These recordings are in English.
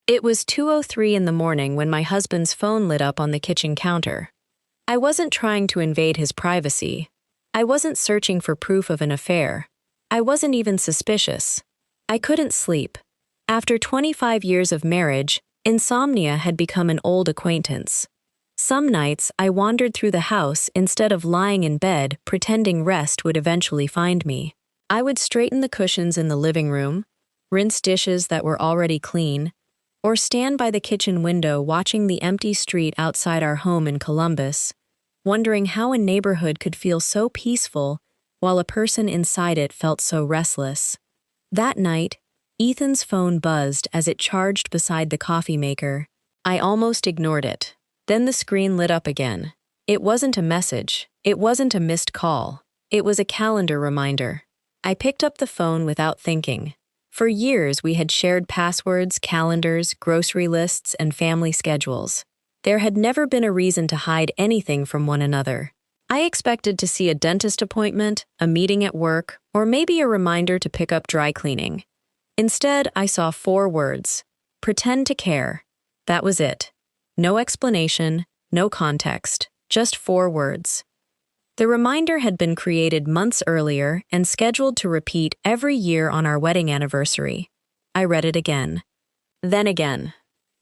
It was 2:03 in the morning when my husband's phone lit up on the kitchen counter. I wasn't trying to invade his privacy. I wasn't searching for proof of an affair. I wasn't even suspicious. I couldn't sleep. After 25 years of marriage, insomnia had become an old acquaintance. Some nights, I wandered through the house instead of lying in bed pretending rest would eventually find me. I would straighten the cushions in the living room, rinse dishes that were already clean, or stand by the kitchen window watching the empty street outside our home in Columbus, wondering how a neighborhood could feel so peaceful while a person inside it felt so restless. That night, Ethan's phone buzzed as it charged beside the coffee maker. I almost ignored it. Then the screen lit up again. It wasn't a message. It wasn't a missed call. It was a calendar reminder. I picked up the phone without thinking. For years, we had shared passwords, calendars, grocery lists, and family schedules. There had never been a reason to hide anything from one another. I expected to see a dentist appointment, a meeting at work, or maybe a reminder to pick up dry cleaning. Instead, I saw 4 words. Pretend to care. That was it. No explanation, no context, just 4 words. The reminder had been created months earlier and scheduled to repeat every year on our wedding anniversary. I read it again. Then again.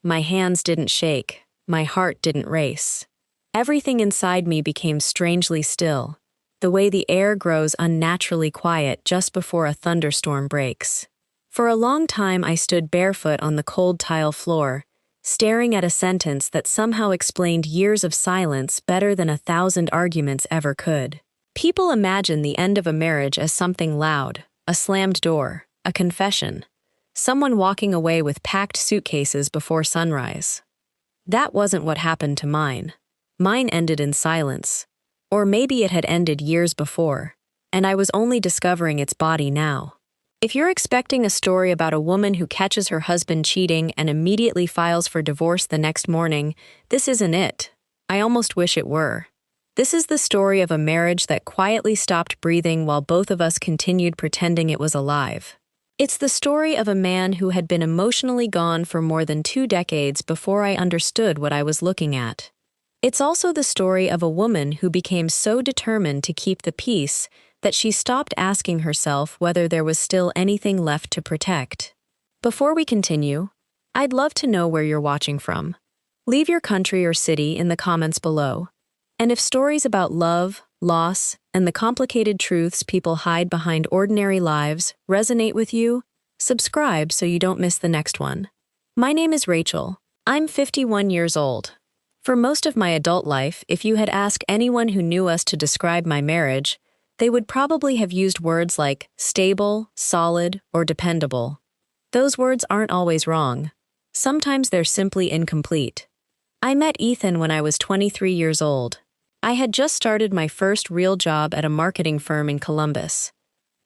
My hands didn't shake. My heart didn't race. Everything inside me became strangely still, the way the air grows unnaturally quiet just before a thunderstorm breaks. For a long time, I stood barefoot on the cold tile floor, staring at a sentence that somehow explained years of silence better than 1,000 arguments ever could. People imagine the end of a marriage as something loud, a slammed door, a confession, someone walking away with packed suitcases before sunrise. That wasn't what happened to mine. Mine ended in silence. Or maybe it had ended years before, and I was only discovering its body now. If you're expecting a story about a woman who catches her husband cheating and immediately files for divorce the next morning, this isn't it. I almost wish it were. This is the story of a marriage that quietly stopped breathing while both of us continued pretending it was alive. It's the story of a man who had been emotionally gone for more than 2 decades before I understood what I was looking at. It's also the story of a woman who became so determined to keep the peace that she stopped asking herself whether there was still anything left to protect. Before we continue, I'd love to know where you're watching from. Leave your country or city in the comments below. And if stories about love, loss, and the complicated truths people hide behind ordinary lives resonate with you, subscribe so you don't miss the next one. My name is Rachel. I'm 51 years old. For most of my adult life, if you had asked anyone who knew us to describe my marriage, they would probably have used words like stable, solid, or dependable. Those words aren't always wrong. Sometimes they're simply incomplete. I met Ethan when I was 23 years old. I had just started my first real job at a marketing firm in Columbus.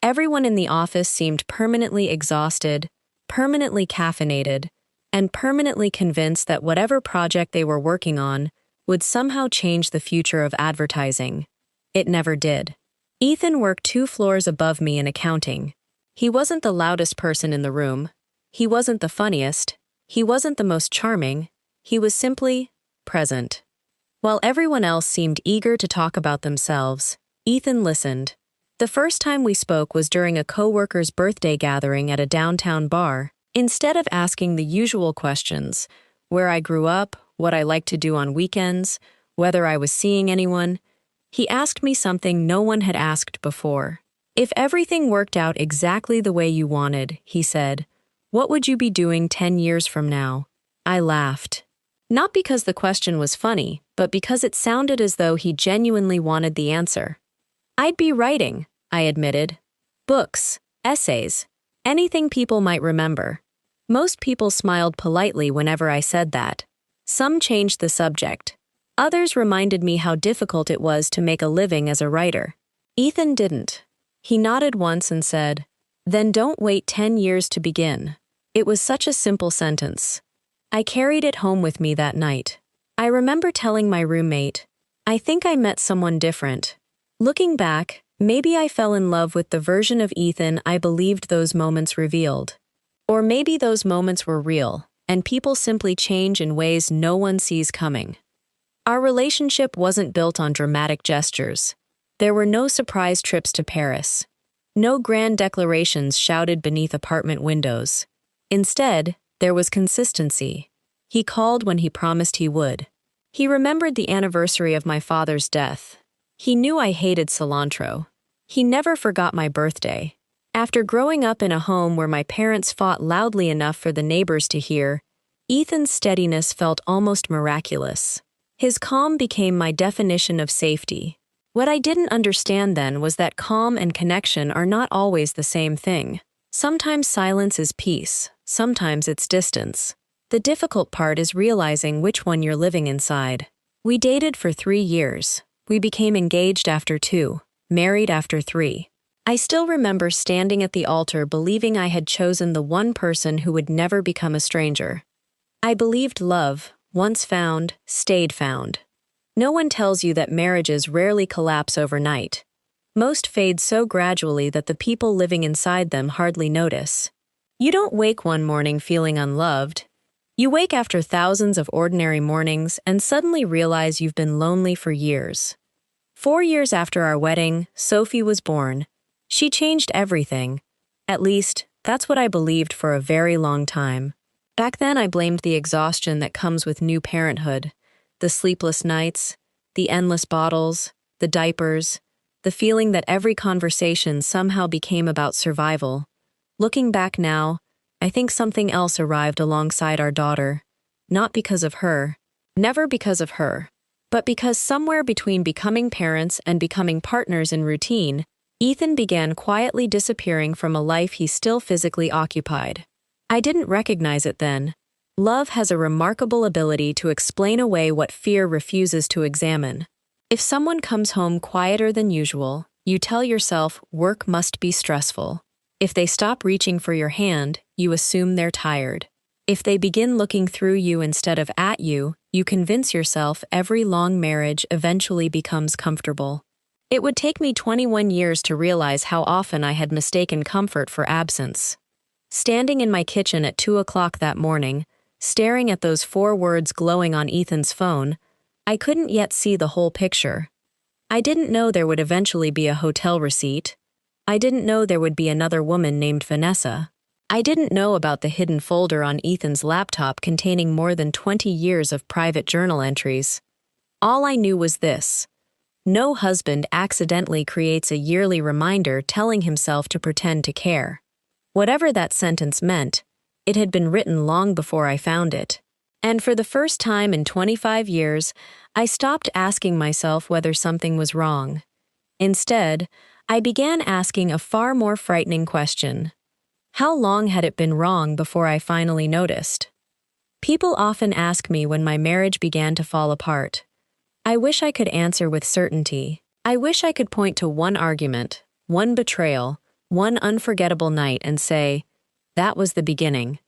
Everyone in the office seemed permanently exhausted, permanently caffeinated, and permanently convinced that whatever project they were working on would somehow change the future of advertising. It never did. Ethan worked 2 floors above me in accounting. He wasn't the loudest person in the room. He wasn't the funniest. He wasn't the most charming. He was simply present. While everyone else seemed eager to talk about themselves, Ethan listened. The first time we spoke was during a coworker's birthday gathering at a downtown bar. Instead of asking the usual questions, where I grew up, what I liked to do on weekends, whether I was seeing anyone, he asked me something no one had asked before. If everything worked out exactly the way you wanted, he said, what would you be doing 10 years from now? I laughed. Not because the question was funny, but because it sounded as though he genuinely wanted the answer. I'd be writing, I admitted. Books, essays, anything people might remember. Most people smiled politely whenever I said that. Some changed the subject. Others reminded me how difficult it was to make a living as a writer. Ethan didn't. He nodded once and said, "Then don't wait 10 years to begin." It was such a simple sentence. I carried it home with me that night. I remember telling my roommate, "I think I met someone different." Looking back, maybe I fell in love with the version of Ethan I believed those moments revealed. Or maybe those moments were real, and people simply change in ways no one sees coming. Our relationship wasn't built on dramatic gestures. There were no surprise trips to Paris. No grand declarations shouted beneath apartment windows. Instead, there was consistency. He called when he promised he would. He remembered the anniversary of my father's death. He knew I hated cilantro. He never forgot my birthday. After growing up in a home where my parents fought loudly enough for the neighbors to hear, Ethan's steadiness felt almost miraculous. His calm became my definition of safety. What I didn't understand then was that calm and connection are not always the same thing. Sometimes silence is peace, sometimes it's distance. The difficult part is realizing which one you're living inside. We dated for 3 years. We became engaged after 2, married after 3. I still remember standing at the altar believing I had chosen the one person who would never become a stranger. I believed love, once found, stayed found. No one tells you that marriages rarely collapse overnight. Most fade so gradually that the people living inside them hardly notice. You don't wake one morning feeling unloved. You wake after thousands of ordinary mornings and suddenly realize you've been lonely for years. 4 years after our wedding, Sophie was born. She changed everything. At least, that's what I believed for a very long time. Back then I blamed the exhaustion that comes with new parenthood. The sleepless nights, the endless bottles, the diapers, the feeling that every conversation somehow became about survival. Looking back now, I think something else arrived alongside our daughter. Not because of her, never because of her, but because somewhere between becoming parents and becoming partners in routine, Ethan began quietly disappearing from a life he still physically occupied. I didn't recognize it then. Love has a remarkable ability to explain away what fear refuses to examine. If someone comes home quieter than usual, you tell yourself work must be stressful. If they stop reaching for your hand, you assume they're tired. If they begin looking through you instead of at you, you convince yourself every long marriage eventually becomes comfortable. It would take me 21 years to realize how often I had mistaken comfort for absence. Standing in my kitchen at 2 o'clock that morning, staring at those 4 words glowing on Ethan's phone, I couldn't yet see the whole picture. I didn't know there would eventually be a hotel receipt. I didn't know there would be another woman named Vanessa. I didn't know about the hidden folder on Ethan's laptop containing more than 20 years of private journal entries. All I knew was this: no husband accidentally creates a yearly reminder telling himself to pretend to care. Whatever that sentence meant, it had been written long before I found it. And for the first time in 25 years, I stopped asking myself whether something was wrong. Instead, I began asking a far more frightening question. How long had it been wrong before I finally noticed? People often ask me when my marriage began to fall apart. I wish I could answer with certainty. I wish I could point to one argument, one betrayal, one unforgettable night and say, that was the beginning.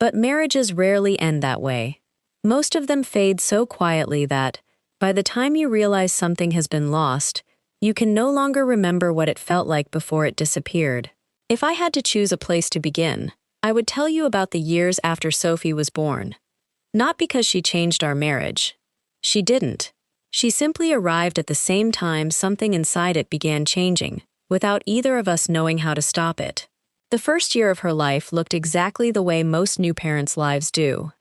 But marriages rarely end that way. Most of them fade so quietly that, by the time you realize something has been lost, you can no longer remember what it felt like before it disappeared. If I had to choose a place to begin, I would tell you about the years after Sophie was born. Not because she changed our marriage. She didn't. She simply arrived at the same time something inside it began changing, without either of us knowing how to stop it. The first year of her life looked exactly the way most new parents' lives do.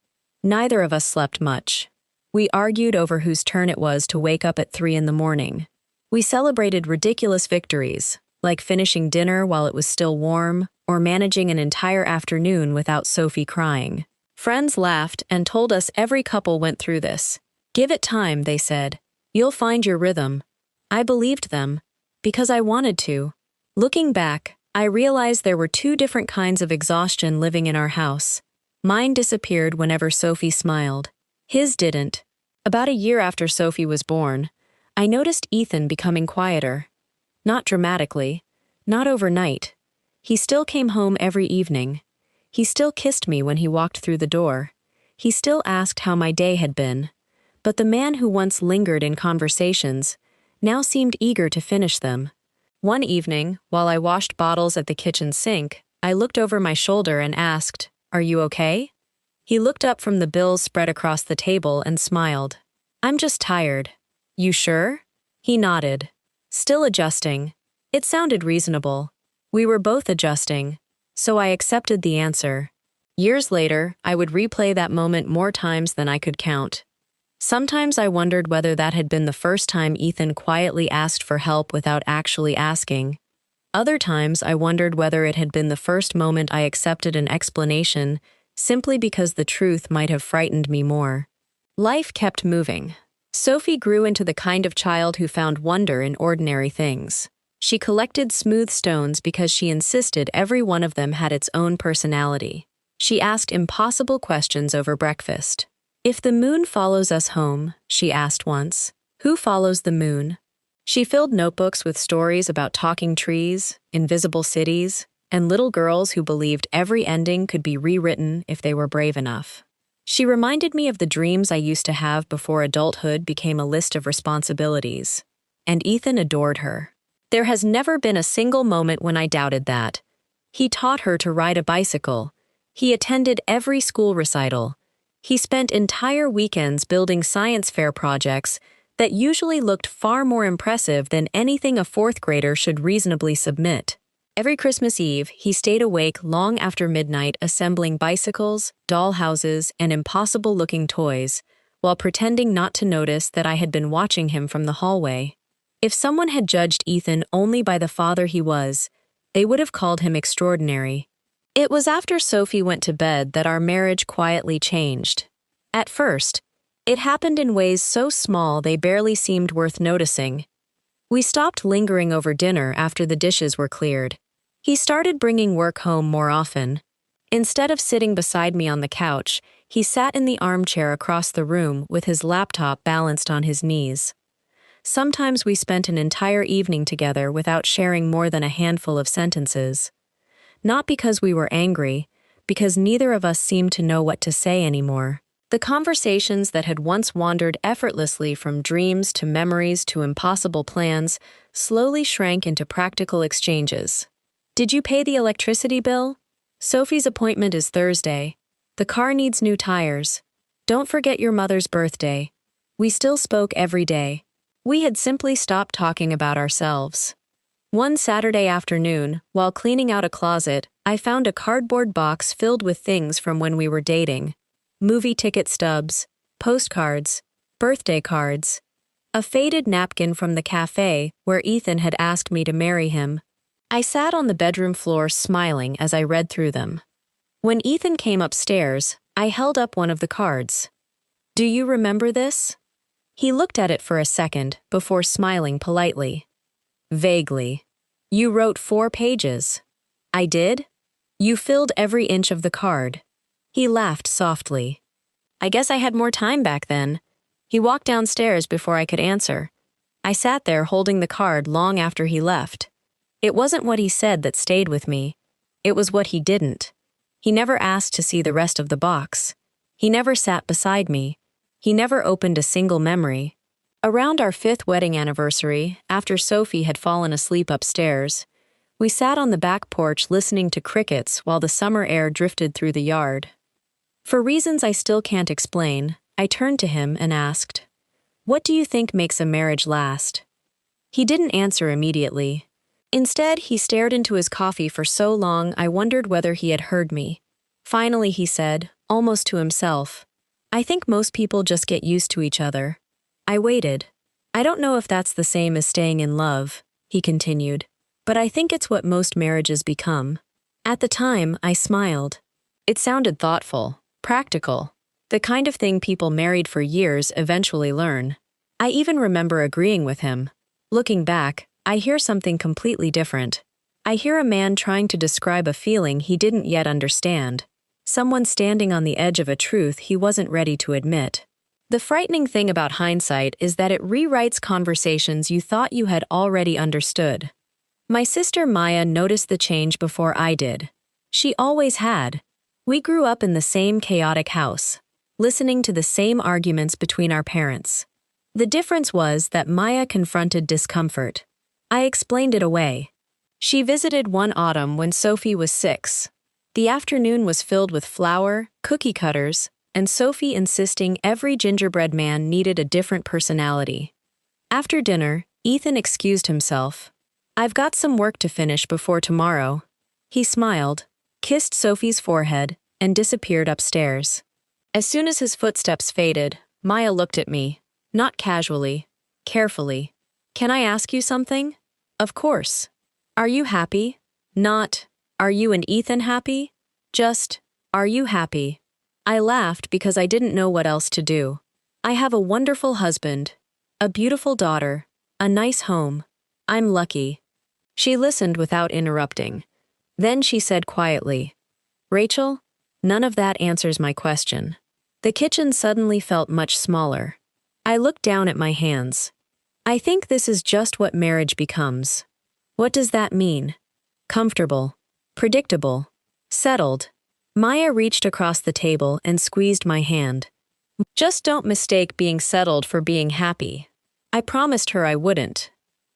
Neither of us slept much. We argued over whose turn it was to wake up at 3 in the morning. We celebrated ridiculous victories, like finishing dinner while it was still warm, or managing an entire afternoon without Sophie crying. Friends laughed and told us every couple went through this. Give it time, they said. You'll find your rhythm. I believed them, because I wanted to. Looking back, I realized there were 2 different kinds of exhaustion living in our house. Mine disappeared whenever Sophie smiled. His didn't. About a year after Sophie was born, I noticed Ethan becoming quieter. Not dramatically, not overnight. He still came home every evening. He still kissed me when he walked through the door. He still asked how my day had been. But the man who once lingered in conversations now seemed eager to finish them. One evening, while I washed bottles at the kitchen sink, I looked over my shoulder and asked, "Are you okay?" He looked up from the bills spread across the table and smiled. "I'm just tired." "You sure?" He nodded. Still adjusting. It sounded reasonable. We were both adjusting, so I accepted the answer. Years later, I would replay that moment more times than I could count. Sometimes I wondered whether that had been the first time Ethan quietly asked for help without actually asking. Other times I wondered whether it had been the first moment I accepted an explanation simply because the truth might have frightened me more. Life kept moving. Sophie grew into the kind of child who found wonder in ordinary things. She collected smooth stones because she insisted every one of them had its own personality. She asked impossible questions over breakfast. "If the moon follows us home," she asked once, "who follows the moon?" She filled notebooks with stories about talking trees, invisible cities, and little girls who believed every ending could be rewritten if they were brave enough. She reminded me of the dreams I used to have before adulthood became a list of responsibilities. And Ethan adored her. There has never been a single moment when I doubted that. He taught her to ride a bicycle. He attended every school recital. He spent entire weekends building science fair projects that usually looked far more impressive than anything a fourth grader should reasonably submit. Every Christmas Eve, he stayed awake long after midnight assembling bicycles, doll houses, and impossible-looking toys, while pretending not to notice that I had been watching him from the hallway. If someone had judged Ethan only by the father he was, they would have called him extraordinary. It was after Sophie went to bed that our marriage quietly changed. At first, it happened in ways so small they barely seemed worth noticing. We stopped lingering over dinner after the dishes were cleared. He started bringing work home more often. Instead of sitting beside me on the couch, he sat in the armchair across the room with his laptop balanced on his knees. Sometimes we spent an entire evening together without sharing more than a handful of sentences. Not because we were angry, because neither of us seemed to know what to say anymore. The conversations that had once wandered effortlessly from dreams to memories to impossible plans slowly shrank into practical exchanges. "Did you pay the electricity bill? Sophie's appointment is Thursday. The car needs new tires. Don't forget your mother's birthday." We still spoke every day. We had simply stopped talking about ourselves. One Saturday afternoon, while cleaning out a closet, I found a cardboard box filled with things from when we were dating. Movie ticket stubs, postcards, birthday cards, a faded napkin from the cafe where Ethan had asked me to marry him. I sat on the bedroom floor smiling as I read through them. When Ethan came upstairs, I held up one of the cards. "Do you remember this?" He looked at it for a second before smiling politely. "Vaguely. You wrote 4 pages." "I did?" "You filled every inch of the card." He laughed softly. "I guess I had more time back then." He walked downstairs before I could answer. I sat there holding the card long after he left. It wasn't what he said that stayed with me. It was what he didn't. He never asked to see the rest of the box. He never sat beside me. He never opened a single memory. Around our 5th wedding anniversary, after Sophie had fallen asleep upstairs, we sat on the back porch listening to crickets while the summer air drifted through the yard. For reasons I still can't explain, I turned to him and asked, "What do you think makes a marriage last?" He didn't answer immediately. Instead, he stared into his coffee for so long I wondered whether he had heard me. Finally, he said, almost to himself, "I think most people just get used to each other." I waited. "I don't know if that's the same as staying in love," he continued, "but I think it's what most marriages become." At the time, I smiled. It sounded thoughtful, practical, the kind of thing people married for years eventually learn. I even remember agreeing with him. Looking back, I hear something completely different. I hear a man trying to describe a feeling he didn't yet understand. Someone standing on the edge of a truth he wasn't ready to admit. The frightening thing about hindsight is that it rewrites conversations you thought you had already understood. My sister Maya noticed the change before I did. She always had. We grew up in the same chaotic house, listening to the same arguments between our parents. The difference was that Maya confronted discomfort. I explained it away. She visited one autumn when Sophie was 6. The afternoon was filled with flour, cookie cutters, and Sophie insisting every gingerbread man needed a different personality. After dinner, Ethan excused himself. "I've got some work to finish before tomorrow." He smiled, kissed Sophie's forehead, and disappeared upstairs. As soon as his footsteps faded, Maya looked at me, not casually, carefully. "Can I ask you something?" "Of course." "Are you happy?" Not, "Are you and Ethan happy?" Just, "Are you happy?" I laughed because I didn't know what else to do. "I have a wonderful husband, a beautiful daughter, a nice home. I'm lucky." She listened without interrupting. Then she said quietly, "Rachel, none of that answers my question." The kitchen suddenly felt much smaller. I looked down at my hands. "I think this is just what marriage becomes." "What does that mean?" "Comfortable, predictable, settled." Maya reached across the table and squeezed my hand. "Just don't mistake being settled for being happy." I promised her I wouldn't.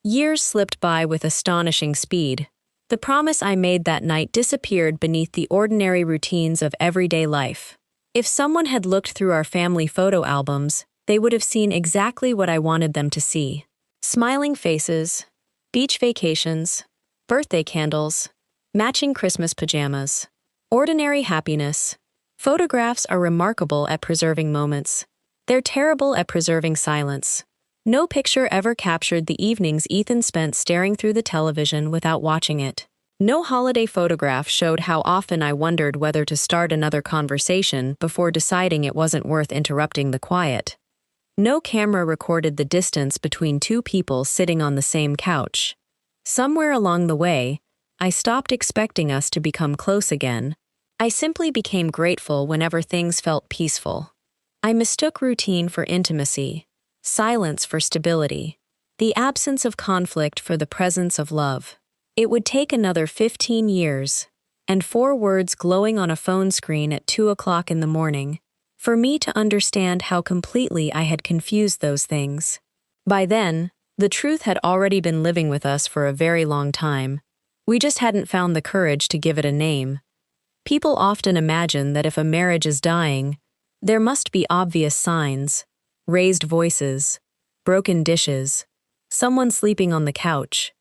Years slipped by with astonishing speed. The promise I made that night disappeared beneath the ordinary routines of everyday life. If someone had looked through our family photo albums, they would have seen exactly what I wanted them to see. Smiling faces, beach vacations, birthday candles, matching Christmas pajamas. Ordinary happiness. Photographs are remarkable at preserving moments. They're terrible at preserving silence. No picture ever captured the evenings Ethan spent staring through the television without watching it. No holiday photograph showed how often I wondered whether to start another conversation before deciding it wasn't worth interrupting the quiet. No camera recorded the distance between two people sitting on the same couch. Somewhere along the way, I stopped expecting us to become close again. I simply became grateful whenever things felt peaceful. I mistook routine for intimacy, silence for stability, the absence of conflict for the presence of love. It would take another 15 years, and 4 words glowing on a phone screen at 2 o'clock in the morning, for me to understand how completely I had confused those things. By then, the truth had already been living with us for a very long time. We just hadn't found the courage to give it a name. People often imagine that if a marriage is dying, there must be obvious signs: raised voices, broken dishes, someone sleeping on the couch.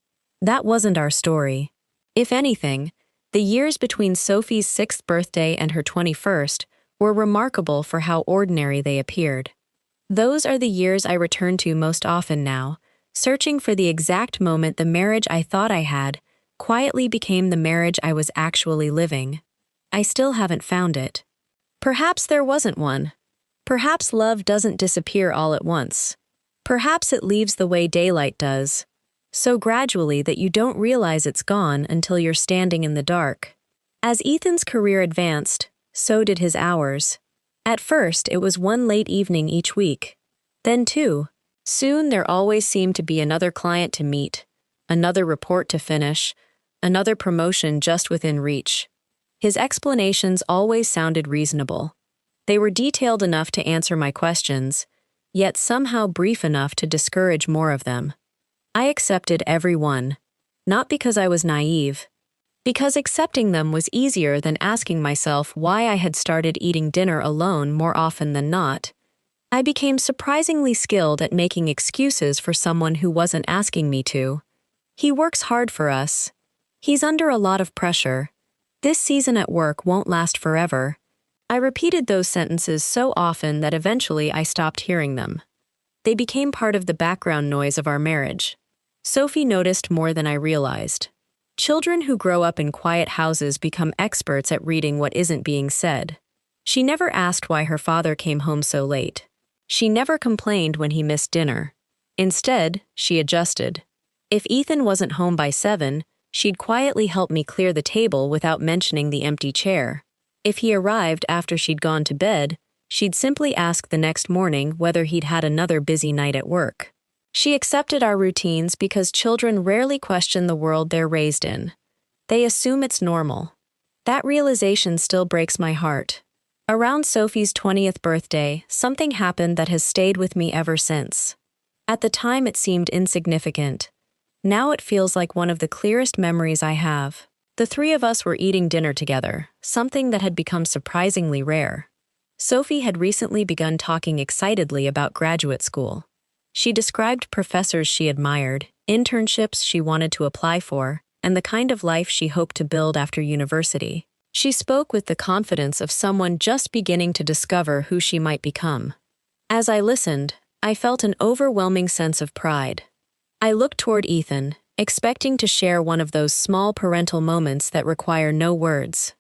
That wasn't our story. If anything, the years between Sophie's 6th birthday and her 21st were remarkable for how ordinary they appeared. Those are the years I return to most often now, searching for the exact moment the marriage I thought I had quietly became the marriage I was actually living. I still haven't found it. Perhaps there wasn't one. Perhaps love doesn't disappear all at once. Perhaps it leaves the way daylight does, so gradually that you don't realize it's gone until you're standing in the dark. As Ethan's career advanced, so did his hours. At first, it was 1 late evening each week. Then 2. Soon there always seemed to be another client to meet, another report to finish, another promotion just within reach. His explanations always sounded reasonable. They were detailed enough to answer my questions, yet somehow brief enough to discourage more of them. I accepted every one, not because I was naive, because accepting them was easier than asking myself why I had started eating dinner alone more often than not. I became surprisingly skilled at making excuses for someone who wasn't asking me to. "He works hard for us. He's under a lot of pressure. This season at work won't last forever." I repeated those sentences so often that eventually I stopped hearing them. They became part of the background noise of our marriage. Sophie noticed more than I realized. Children who grow up in quiet houses become experts at reading what isn't being said. She never asked why her father came home so late. She never complained when he missed dinner. Instead, she adjusted. If Ethan wasn't home by 7, she'd quietly help me clear the table without mentioning the empty chair. If he arrived after she'd gone to bed, she'd simply ask the next morning whether he'd had another busy night at work. She accepted our routines because children rarely question the world they're raised in. They assume it's normal. That realization still breaks my heart. Around Sophie's 20th birthday, something happened that has stayed with me ever since. At the time it seemed insignificant. Now it feels like one of the clearest memories I have. The three of us were eating dinner together, something that had become surprisingly rare. Sophie had recently begun talking excitedly about graduate school. She described professors she admired, internships she wanted to apply for, and the kind of life she hoped to build after university. She spoke with the confidence of someone just beginning to discover who she might become. As I listened, I felt an overwhelming sense of pride. I looked toward Ethan, expecting to share one of those small parental moments that require no words.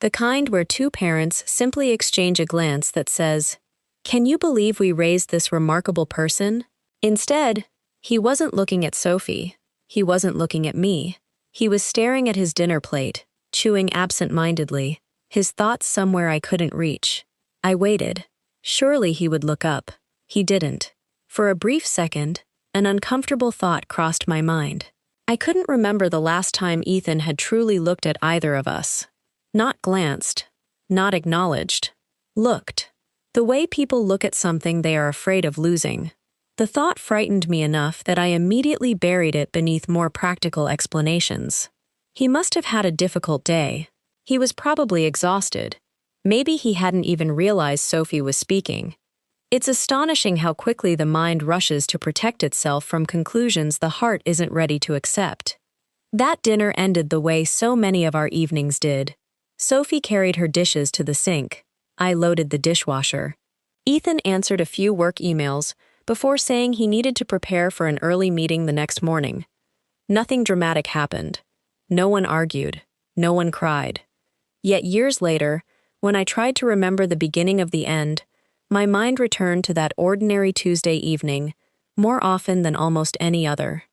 The kind where two parents simply exchange a glance that says, "Can you believe we raised this remarkable person?" Instead, he wasn't looking at Sophie. He wasn't looking at me. He was staring at his dinner plate, chewing absent-mindedly, his thoughts somewhere I couldn't reach. I waited. Surely he would look up. He didn't. For a brief second, an uncomfortable thought crossed my mind. I couldn't remember the last time Ethan had truly looked at either of us. Not glanced. Not acknowledged. Looked. The way people look at something they are afraid of losing. The thought frightened me enough that I immediately buried it beneath more practical explanations. He must have had a difficult day. He was probably exhausted. Maybe he hadn't even realized Sophie was speaking. It's astonishing how quickly the mind rushes to protect itself from conclusions the heart isn't ready to accept. That dinner ended the way so many of our evenings did. Sophie carried her dishes to the sink. I loaded the dishwasher. Ethan answered a few work emails before saying he needed to prepare for an early meeting the next morning. Nothing dramatic happened. No one argued. No one cried. Yet years later, when I tried to remember the beginning of the end, my mind returned to that ordinary Tuesday evening, more often than almost any other.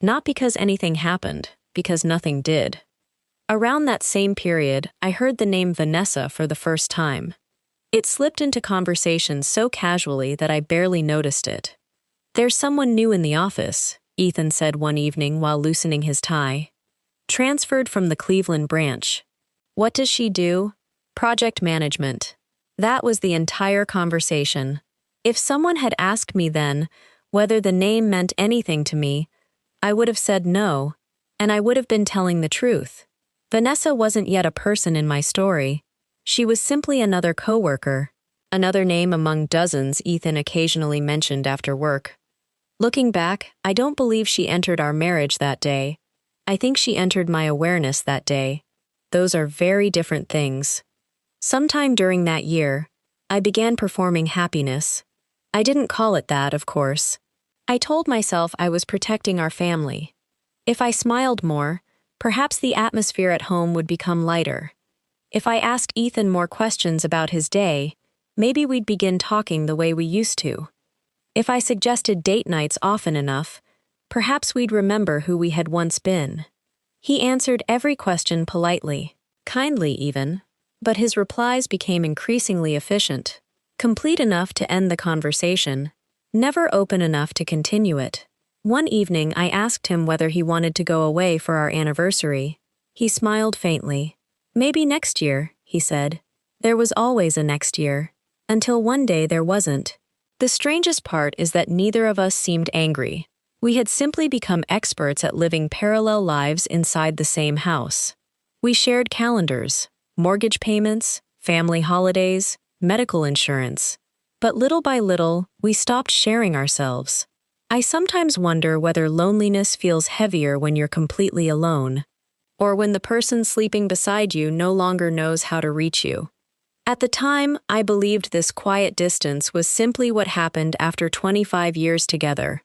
Not because anything happened, because nothing did. Around that same period, I heard the name Vanessa for the first time. It slipped into conversation so casually that I barely noticed it. "There's someone new in the office," Ethan said one evening while loosening his tie. "Transferred from the Cleveland branch. What does she do? Project management." That was the entire conversation. If someone had asked me then whether the name meant anything to me, I would have said no, and I would have been telling the truth. Vanessa wasn't yet a person in my story. She was simply another coworker, another name among dozens Ethan occasionally mentioned after work. Looking back, I don't believe she entered our marriage that day. I think she entered my awareness that day. Those are very different things. Sometime during that year, I began performing happiness. I didn't call it that, of course. I told myself I was protecting our family. If I smiled more, perhaps the atmosphere at home would become lighter. If I asked Ethan more questions about his day, maybe we'd begin talking the way we used to. If I suggested date nights often enough, perhaps we'd remember who we had once been. He answered every question politely, kindly even, but his replies became increasingly efficient, complete enough to end the conversation, never open enough to continue it. One evening I asked him whether he wanted to go away for our anniversary. He smiled faintly. "Maybe next year," he said. There was always a next year, until one day there wasn't. The strangest part is that neither of us seemed angry. We had simply become experts at living parallel lives inside the same house. We shared calendars, mortgage payments, family holidays, medical insurance. But little by little, we stopped sharing ourselves. I sometimes wonder whether loneliness feels heavier when you're completely alone, or when the person sleeping beside you no longer knows how to reach you. At the time, I believed this quiet distance was simply what happened after 25 years together.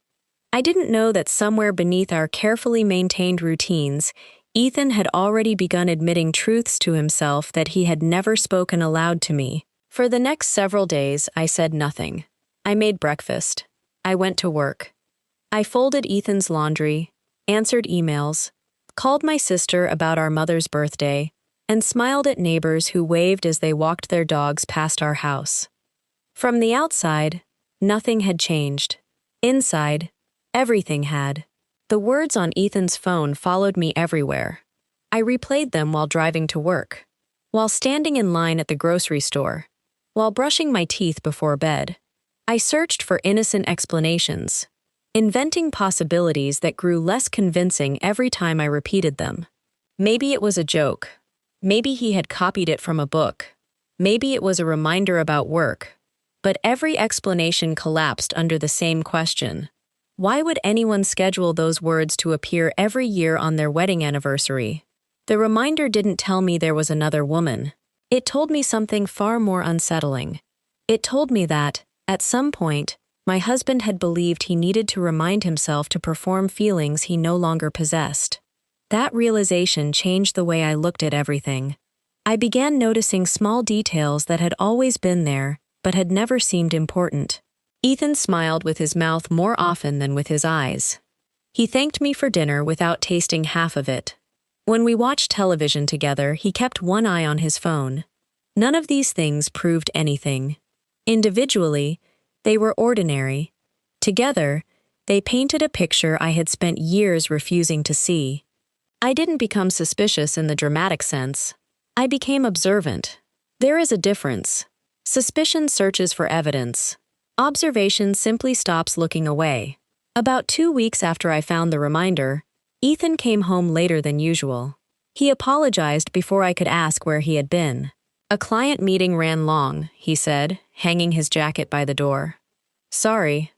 I didn't know that somewhere beneath our carefully maintained routines, Ethan had already begun admitting truths to himself that he had never spoken aloud to me. For the next several days, I said nothing. I made breakfast. I went to work. I folded Ethan's laundry, answered emails, called my sister about our mother's birthday, and smiled at neighbors who waved as they walked their dogs past our house. From the outside, nothing had changed. Inside, everything had. The words on Ethan's phone followed me everywhere. I replayed them while driving to work, while standing in line at the grocery store, while brushing my teeth before bed. I searched for innocent explanations, inventing possibilities that grew less convincing every time I repeated them. Maybe it was a joke. Maybe he had copied it from a book. Maybe it was a reminder about work. But every explanation collapsed under the same question. Why would anyone schedule those words to appear every year on their wedding anniversary? The reminder didn't tell me there was another woman. It told me something far more unsettling. It told me that, at some point, my husband had believed he needed to remind himself to perform feelings he no longer possessed. That realization changed the way I looked at everything. I began noticing small details that had always been there, but had never seemed important. Ethan smiled with his mouth more often than with his eyes. He thanked me for dinner without tasting half of it. When we watched television together, he kept one eye on his phone. None of these things proved anything. Individually, they were ordinary. Together, they painted a picture I had spent years refusing to see. I didn't become suspicious in the dramatic sense. I became observant. There is a difference. Suspicion searches for evidence. Observation simply stops looking away. About 2 weeks after I found the reminder, Ethan came home later than usual. He apologized before I could ask where he had been. "A client meeting ran long," he said, hanging his jacket by the door. "Sorry."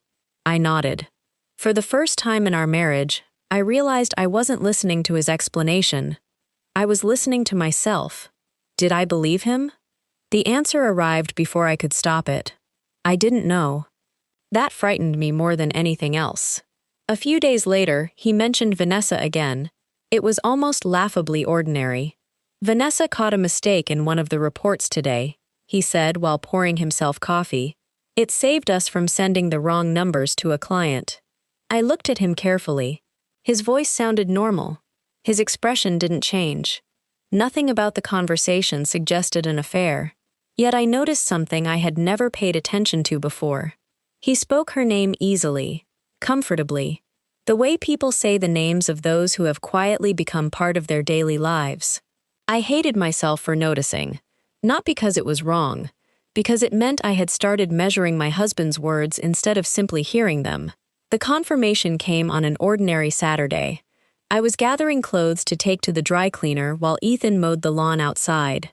I nodded. For the first time in our marriage, I realized I wasn't listening to his explanation. I was listening to myself. Did I believe him? The answer arrived before I could stop it. I didn't know. That frightened me more than anything else. A few days later, he mentioned Vanessa again. It was almost laughably ordinary. "Vanessa caught a mistake in one of the reports today," he said while pouring himself coffee. "It saved us from sending the wrong numbers to a client." I looked at him carefully. His voice sounded normal. His expression didn't change. Nothing about the conversation suggested an affair. Yet I noticed something I had never paid attention to before. He spoke her name easily, comfortably, the way people say the names of those who have quietly become part of their daily lives. I hated myself for noticing, not because it was wrong, because it meant I had started measuring my husband's words instead of simply hearing them. The confirmation came on an ordinary Saturday. I was gathering clothes to take to the dry cleaner while Ethan mowed the lawn outside.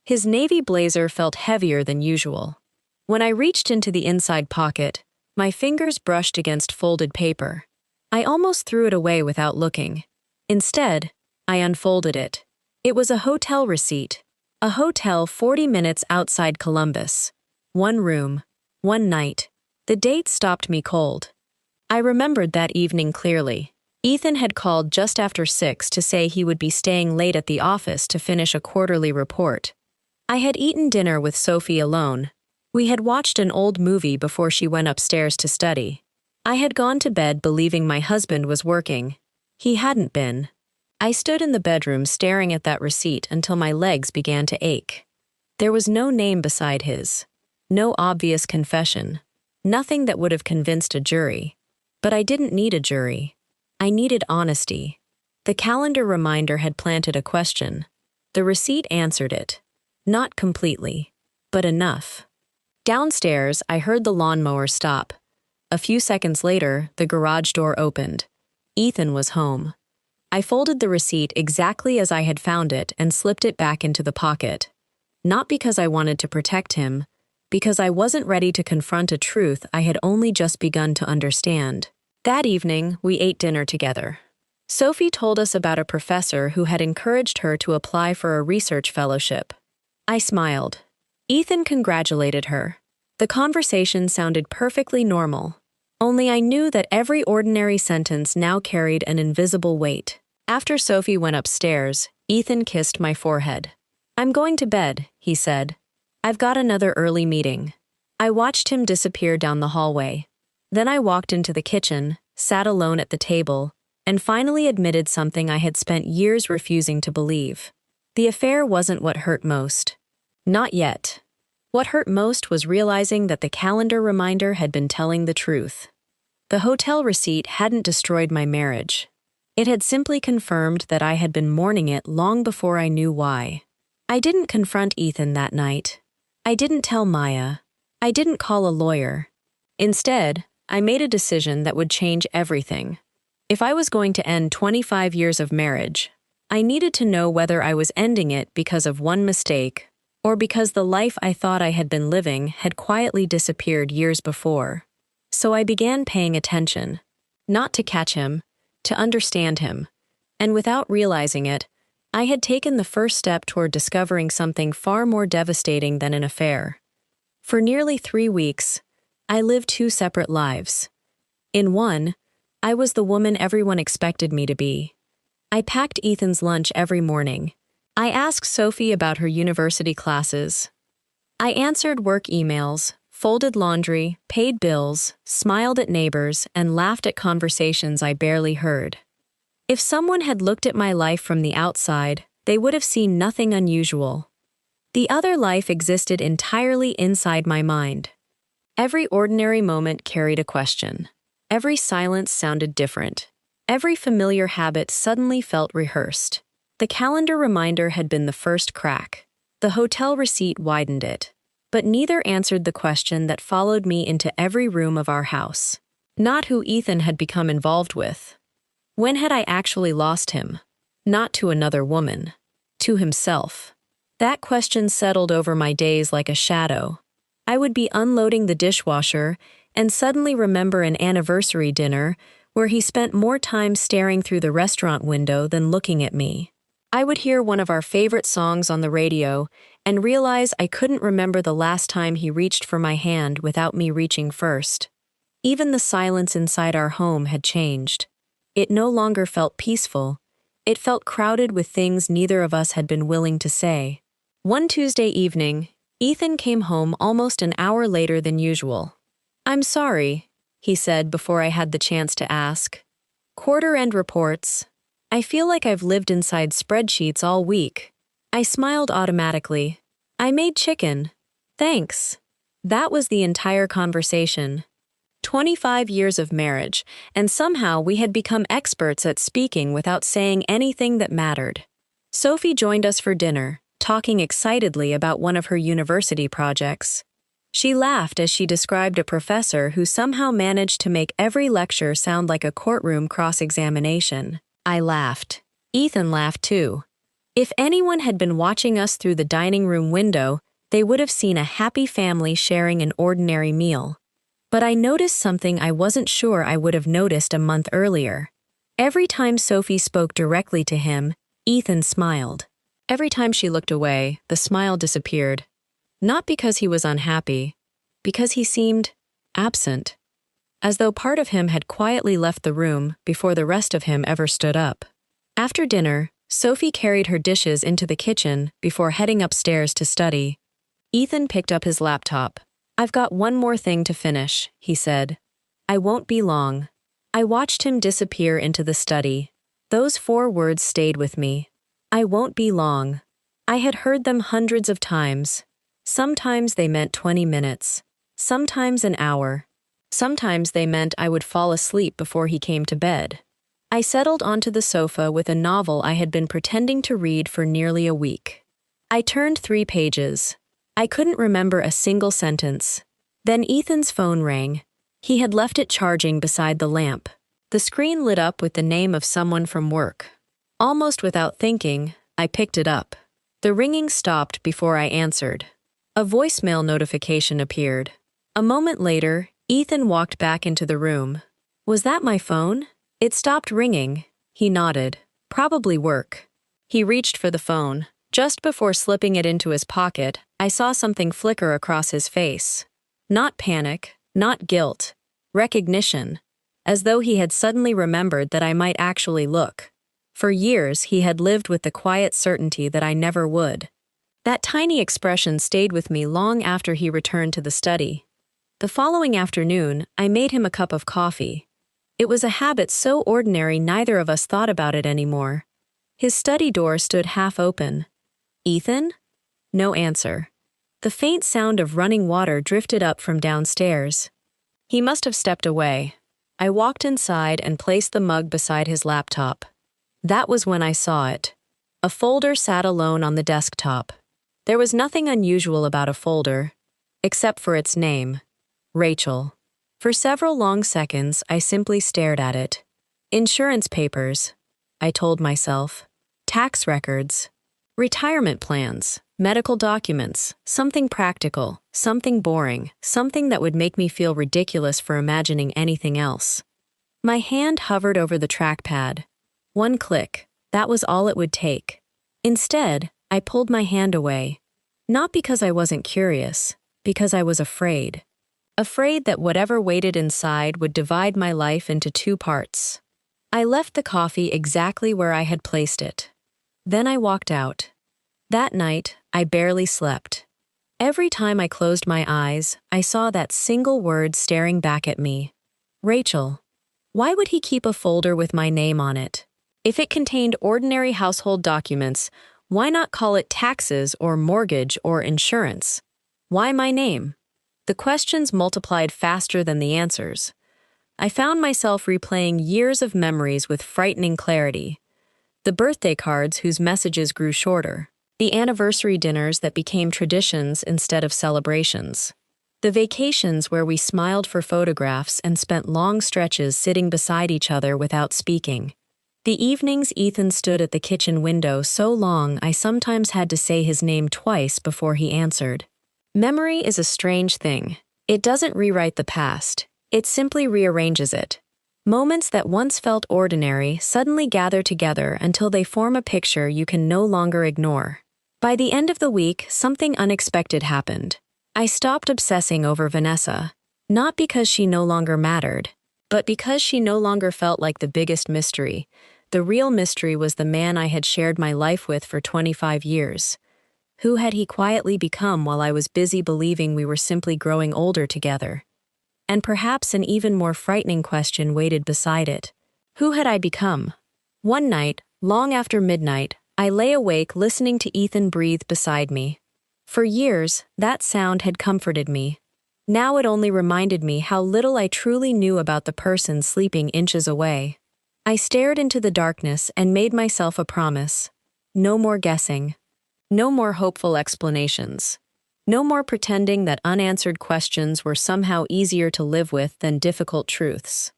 His navy blazer felt heavier than usual. When I reached into the inside pocket, my fingers brushed against folded paper. I almost threw it away without looking. Instead, I unfolded it. It was a hotel receipt. A hotel 40 minutes outside Columbus. 1 room, 1 night. The date stopped me cold. I remembered that evening clearly. Ethan had called just after 6 to say he would be staying late at the office to finish a quarterly report. I had eaten dinner with Sophie alone. We had watched an old movie before she went upstairs to study. I had gone to bed believing my husband was working. He hadn't been. I stood in the bedroom staring at that receipt until my legs began to ache. There was no name beside his. No obvious confession. Nothing that would have convinced a jury. But I didn't need a jury. I needed honesty. The calendar reminder had planted a question. The receipt answered it. Not completely, but enough. Downstairs, I heard the lawnmower stop. A few seconds later, the garage door opened. Ethan was home. I folded the receipt exactly as I had found it and slipped it back into the pocket. Not because I wanted to protect him, because I wasn't ready to confront a truth I had only just begun to understand. That evening, we ate dinner together. Sophie told us about a professor who had encouraged her to apply for a research fellowship. I smiled. Ethan congratulated her. The conversation sounded perfectly normal. Only I knew that every ordinary sentence now carried an invisible weight. After Sophie went upstairs, Ethan kissed my forehead. "I'm going to bed," he said. "I've got another early meeting." I watched him disappear down the hallway. Then I walked into the kitchen, sat alone at the table, and finally admitted something I had spent years refusing to believe. The affair wasn't what hurt most. Not yet. What hurt most was realizing that the calendar reminder had been telling the truth. The hotel receipt hadn't destroyed my marriage. It had simply confirmed that I had been mourning it long before I knew why. I didn't confront Ethan that night. I didn't tell Maya. I didn't call a lawyer. Instead, I made a decision that would change everything. If I was going to end 25 years of marriage, I needed to know whether I was ending it because of one mistake, or because the life I thought I had been living had quietly disappeared years before. So I began paying attention. Not to catch him, to understand him. And without realizing it, I had taken the first step toward discovering something far more devastating than an affair. For nearly 3 weeks, I lived 2 separate lives. In one, I was the woman everyone expected me to be. I packed Ethan's lunch every morning. I asked Sophie about her university classes. I answered work emails, folded laundry, paid bills, smiled at neighbors, and laughed at conversations I barely heard. If someone had looked at my life from the outside, they would have seen nothing unusual. The other life existed entirely inside my mind. Every ordinary moment carried a question. Every silence sounded different. Every familiar habit suddenly felt rehearsed. The calendar reminder had been the first crack. The hotel receipt widened it. But neither answered the question that followed me into every room of our house. Not who Ethan had become involved with. When had I actually lost him? Not to another woman. To himself. That question settled over my days like a shadow. I would be unloading the dishwasher and suddenly remember an anniversary dinner where he spent more time staring through the restaurant window than looking at me. I would hear one of our favorite songs on the radio and realize I couldn't remember the last time he reached for my hand without me reaching first. Even the silence inside our home had changed. It no longer felt peaceful. It felt crowded with things neither of us had been willing to say. One Tuesday evening, Ethan came home almost an hour later than usual. "I'm sorry," he said before I had the chance to ask. "Quarter-end reports. I feel like I've lived inside spreadsheets all week." I smiled automatically. "I made chicken. Thanks." That was the entire conversation. 25 years of marriage, and somehow we had become experts at speaking without saying anything that mattered. Sophie joined us for dinner, talking excitedly about one of her university projects. She laughed as she described a professor who somehow managed to make every lecture sound like a courtroom cross-examination. I laughed. Ethan laughed too. If anyone had been watching us through the dining room window, they would have seen a happy family sharing an ordinary meal. But I noticed something I wasn't sure I would have noticed a month earlier. Every time Sophie spoke directly to him, Ethan smiled. Every time she looked away, the smile disappeared. Not because he was unhappy, because he seemed absent. As though part of him had quietly left the room before the rest of him ever stood up. After dinner, Sophie carried her dishes into the kitchen before heading upstairs to study. Ethan picked up his laptop. "I've got one more thing to finish," he said. "I won't be long." I watched him disappear into the study. Those 4 words stayed with me. I won't be long. I had heard them hundreds of times. Sometimes they meant 20 minutes. Sometimes an hour. Sometimes they meant I would fall asleep before he came to bed. I settled onto the sofa with a novel I had been pretending to read for nearly a week. I turned 3 pages. I couldn't remember a single sentence. Then Ethan's phone rang. He had left it charging beside the lamp. The screen lit up with the name of someone from work. Almost without thinking, I picked it up. The ringing stopped before I answered. A voicemail notification appeared. A moment later, Ethan walked back into the room. "Was that my phone?" "It stopped ringing." He nodded. "Probably work." He reached for the phone. Just before slipping it into his pocket, I saw something flicker across his face. Not panic, not guilt. Recognition. As though he had suddenly remembered that I might actually look. For years, he had lived with the quiet certainty that I never would. That tiny expression stayed with me long after he returned to the study. The following afternoon, I made him a cup of coffee. It was a habit so ordinary neither of us thought about it anymore. His study door stood half open. "Ethan?" No answer. The faint sound of running water drifted up from downstairs. He must have stepped away. I walked inside and placed the mug beside his laptop. That was when I saw it. A folder sat alone on the desktop. There was nothing unusual about a folder, except for its name, Rachel. For several long seconds, I simply stared at it. "Insurance papers," I told myself. tax records, retirement plans, medical documents, something practical, something boring, something that would make me feel ridiculous for imagining anything else. My hand hovered over the trackpad. One click, that was all it would take. Instead, I pulled my hand away. Not because I wasn't curious, because I was afraid. Afraid that whatever waited inside would divide my life into two parts. I left the coffee exactly where I had placed it. Then I walked out. That night, I barely slept. Every time I closed my eyes, I saw that single word staring back at me. Rachel. Why would he keep a folder with my name on it? If it contained ordinary household documents, why not call it taxes or mortgage or insurance? Why my name? The questions multiplied faster than the answers. I found myself replaying years of memories with frightening clarity. The birthday cards whose messages grew shorter. The anniversary dinners that became traditions instead of celebrations. The vacations where we smiled for photographs and spent long stretches sitting beside each other without speaking. The evenings Ethan stood at the kitchen window so long I sometimes had to say his name twice before he answered. Memory is a strange thing. It doesn't rewrite the past. It simply rearranges it. Moments that once felt ordinary suddenly gather together until they form a picture you can no longer ignore. By the end of the week, something unexpected happened. I stopped obsessing over Vanessa, not because she no longer mattered, but because she no longer felt like the biggest mystery. The real mystery was the man I had shared my life with for 25 years. Who had he quietly become while I was busy believing we were simply growing older together? And perhaps an even more frightening question waited beside it. Who had I become? One night, long after midnight, I lay awake listening to Ethan breathe beside me. For years, that sound had comforted me. Now it only reminded me how little I truly knew about the person sleeping inches away. I stared into the darkness and made myself a promise. No more guessing. No more hopeful explanations. No more pretending that unanswered questions were somehow easier to live with than difficult truths.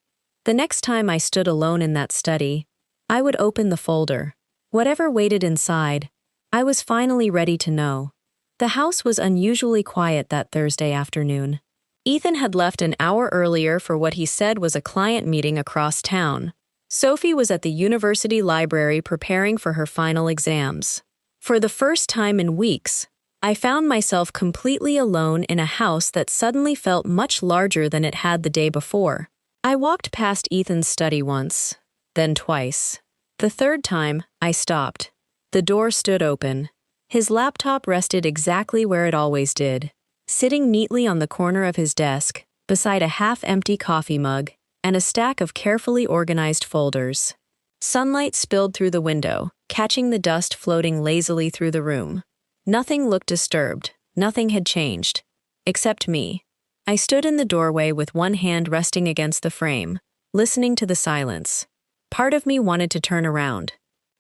The next time I stood alone in that study, I would open the folder. Whatever waited inside, I was finally ready to know. The house was unusually quiet that Thursday afternoon. Ethan had left an hour earlier for what he said was a client meeting across town. Sophie was at the university library preparing for her final exams. For the first time in weeks, I found myself completely alone in a house that suddenly felt much larger than it had the day before. I walked past Ethan's study once, then twice. The third time, I stopped. The door stood open. His laptop rested exactly where it always did, sitting neatly on the corner of his desk, beside a half-empty coffee mug and a stack of carefully organized folders. Sunlight spilled through the window, catching the dust floating lazily through the room. Nothing looked disturbed. Nothing had changed. Except me. I stood in the doorway with one hand resting against the frame, listening to the silence. Part of me wanted to turn around.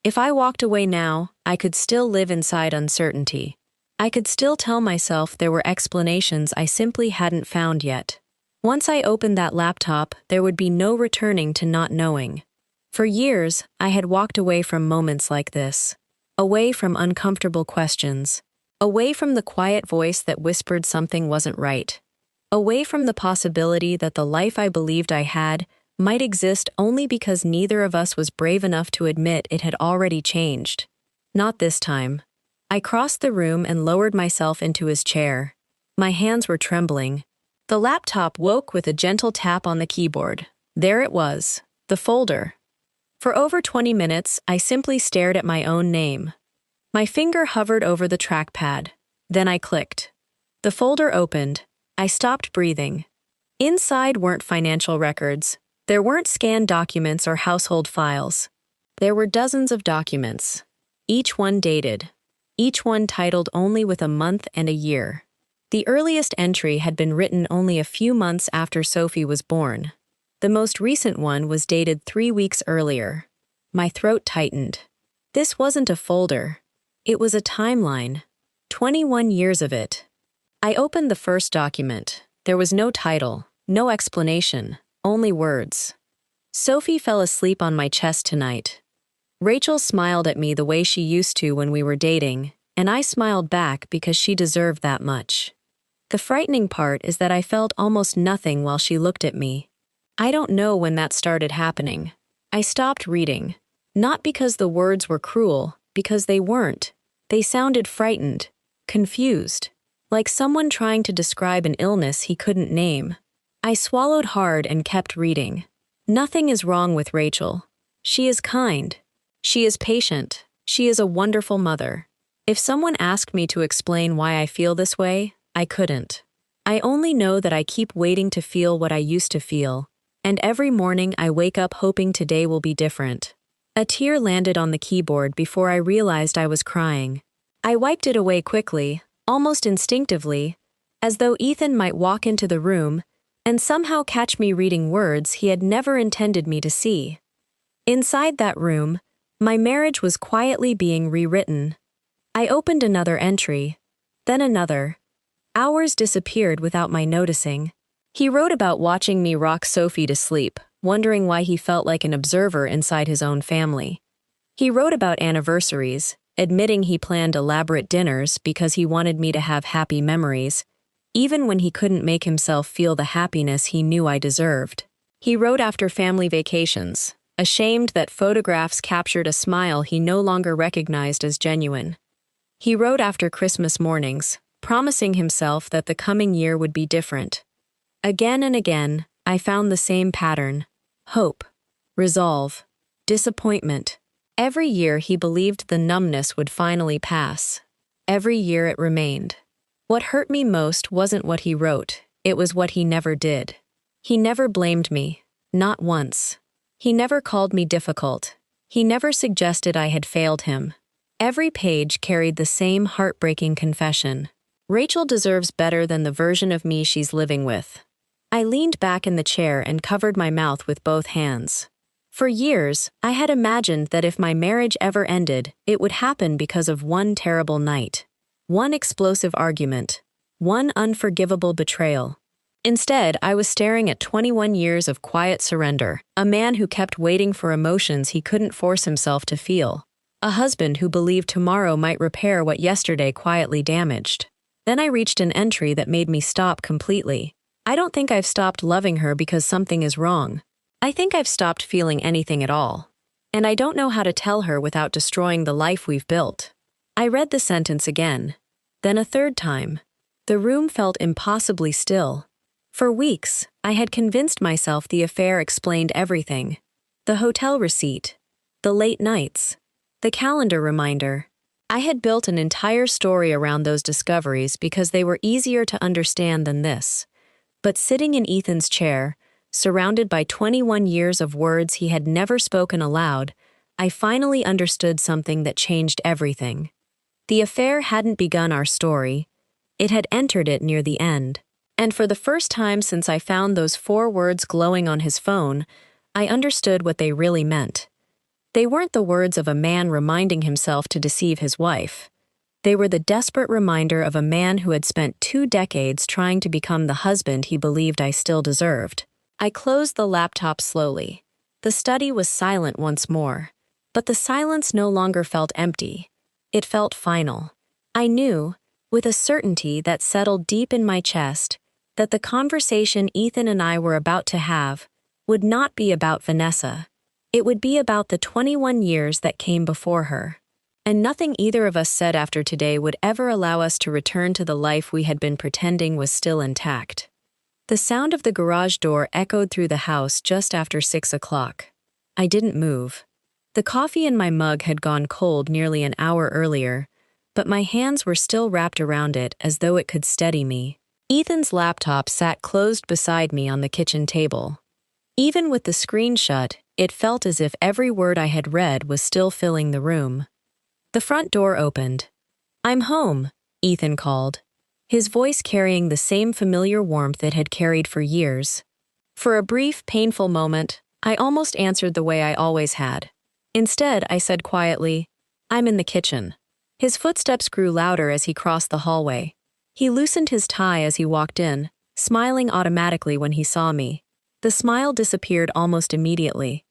If I walked away now, I could still live inside uncertainty. I could still tell myself there were explanations I simply hadn't found yet. Once I opened that laptop, there would be no returning to not knowing. For years, I had walked away from moments like this. Away from uncomfortable questions. Away from the quiet voice that whispered something wasn't right. Away from the possibility that the life I believed I had might exist only because neither of us was brave enough to admit it had already changed. Not this time. I crossed the room and lowered myself into his chair. My hands were trembling. The laptop woke with a gentle tap on the keyboard. There it was, the folder. For over 20 minutes, I simply stared at my own name. My finger hovered over the trackpad. Then I clicked. The folder opened. I stopped breathing. Inside weren't financial records. There weren't scanned documents or household files. There were dozens of documents. Each one dated. Each one titled only with a month and a year. The earliest entry had been written only a few months after Sophie was born. The most recent one was dated 3 weeks earlier. My throat tightened. This wasn't a folder. It was a timeline. 21 years of it. I opened the first document. There was no title, no explanation, only words. Sophie fell asleep on my chest tonight. Rachel smiled at me the way she used to when we were dating, and I smiled back because she deserved that much. The frightening part is that I felt almost nothing while she looked at me. I don't know when that started happening. I stopped reading. Not because the words were cruel, because they weren't. They sounded frightened, confused, like someone trying to describe an illness he couldn't name. I swallowed hard and kept reading. Nothing is wrong with Rachel. She is kind. She is patient. She is a wonderful mother. If someone asked me to explain why I feel this way, I couldn't. I only know that I keep waiting to feel what I used to feel, and every morning I wake up hoping today will be different. A tear landed on the keyboard before I realized I was crying. I wiped it away quickly, almost instinctively, as though Ethan might walk into the room and somehow catch me reading words he had never intended me to see. Inside that room, my marriage was quietly being rewritten. I opened another entry, then another. Hours disappeared without my noticing. He wrote about watching me rock Sophie to sleep, wondering why he felt like an observer inside his own family. He wrote about anniversaries, admitting he planned elaborate dinners because he wanted me to have happy memories, even when he couldn't make himself feel the happiness he knew I deserved. He wrote after family vacations, ashamed that photographs captured a smile he no longer recognized as genuine. He wrote after Christmas mornings, promising himself that the coming year would be different. Again and again, I found the same pattern: hope, resolve, disappointment. Every year he believed the numbness would finally pass. Every year it remained. What hurt me most wasn't what he wrote, it was what he never did. He never blamed me, not once. He never called me difficult. He never suggested I had failed him. Every page carried the same heartbreaking confession. Rachel deserves better than the version of me she's living with. I leaned back in the chair and covered my mouth with both hands. For years, I had imagined that if my marriage ever ended, it would happen because of one terrible night. One explosive argument. One unforgivable betrayal. Instead, I was staring at 21 years of quiet surrender, a man who kept waiting for emotions he couldn't force himself to feel, a husband who believed tomorrow might repair what yesterday quietly damaged. Then I reached an entry that made me stop completely. I don't think I've stopped loving her because something is wrong. I think I've stopped feeling anything at all. And I don't know how to tell her without destroying the life we've built. I read the sentence again, then a third time. The room felt impossibly still. For weeks, I had convinced myself the affair explained everything. The hotel receipt, the late nights, the calendar reminder. I had built an entire story around those discoveries because they were easier to understand than this. But sitting in Ethan's chair, surrounded by 21 years of words he had never spoken aloud, I finally understood something that changed everything. The affair hadn't begun our story. It had entered it near the end. And for the first time since I found those 4 words glowing on his phone, I understood what they really meant. They weren't the words of a man reminding himself to deceive his wife. They were the desperate reminder of a man who had spent 2 decades trying to become the husband he believed I still deserved. I closed the laptop slowly. The study was silent once more. But the silence no longer felt empty. It felt final. I knew, with a certainty that settled deep in my chest, that the conversation Ethan and I were about to have would not be about Vanessa. It would be about the 21 years that came before her. And nothing either of us said after today would ever allow us to return to the life we had been pretending was still intact. The sound of the garage door echoed through the house just after 6 o'clock. I didn't move. The coffee in my mug had gone cold nearly an hour earlier, but my hands were still wrapped around it as though it could steady me. Ethan's laptop sat closed beside me on the kitchen table. Even with the screen shut, it felt as if every word I had read was still filling the room. The front door opened. "I'm home," Ethan called, his voice carrying the same familiar warmth it had carried for years. For a brief, painful moment, I almost answered the way I always had. Instead, I said quietly, "I'm in the kitchen." His footsteps grew louder as he crossed the hallway. He loosened his tie as he walked in, smiling automatically when he saw me. The smile disappeared almost immediately.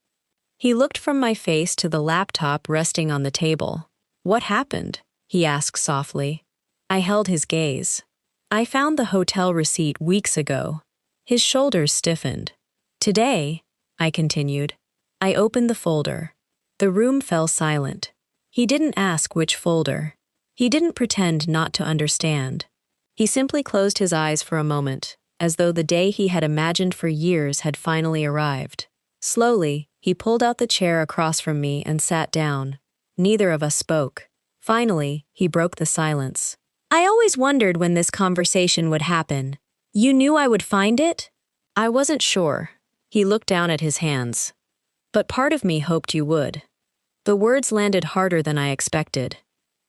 He looked from my face to the laptop resting on the table. "What happened?" he asked softly. I held his gaze. "I found the hotel receipt weeks ago." His shoulders stiffened. "Today," I continued. I opened the folder. The room fell silent. He didn't ask which folder. He didn't pretend not to understand. He simply closed his eyes for a moment, as though the day he had imagined for years had finally arrived. Slowly, he pulled out the chair across from me and sat down. Neither of us spoke. Finally, he broke the silence. "I always wondered when this conversation would happen. You knew I would find it?" "I wasn't sure." He looked down at his hands. "But part of me hoped you would." The words landed harder than I expected.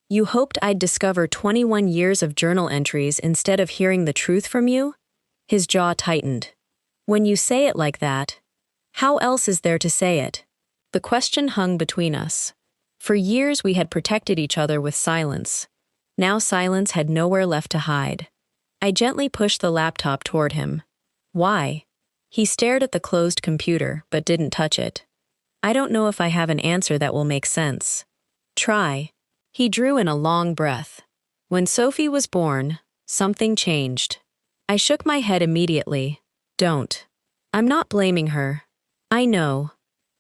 "You hoped I'd discover 21 years of journal entries instead of hearing the truth from you?" His jaw tightened. "When you say it like that, how else is there to say it?" The question hung between us. For years we had protected each other with silence. Now silence had nowhere left to hide. I gently pushed the laptop toward him. "Why?" He stared at the closed computer, but didn't touch it. "I don't know if I have an answer that will make sense." "Try." He drew in a long breath. "When Sophie was born, something changed." I shook my head immediately. "Don't." "I'm not blaming her. I know."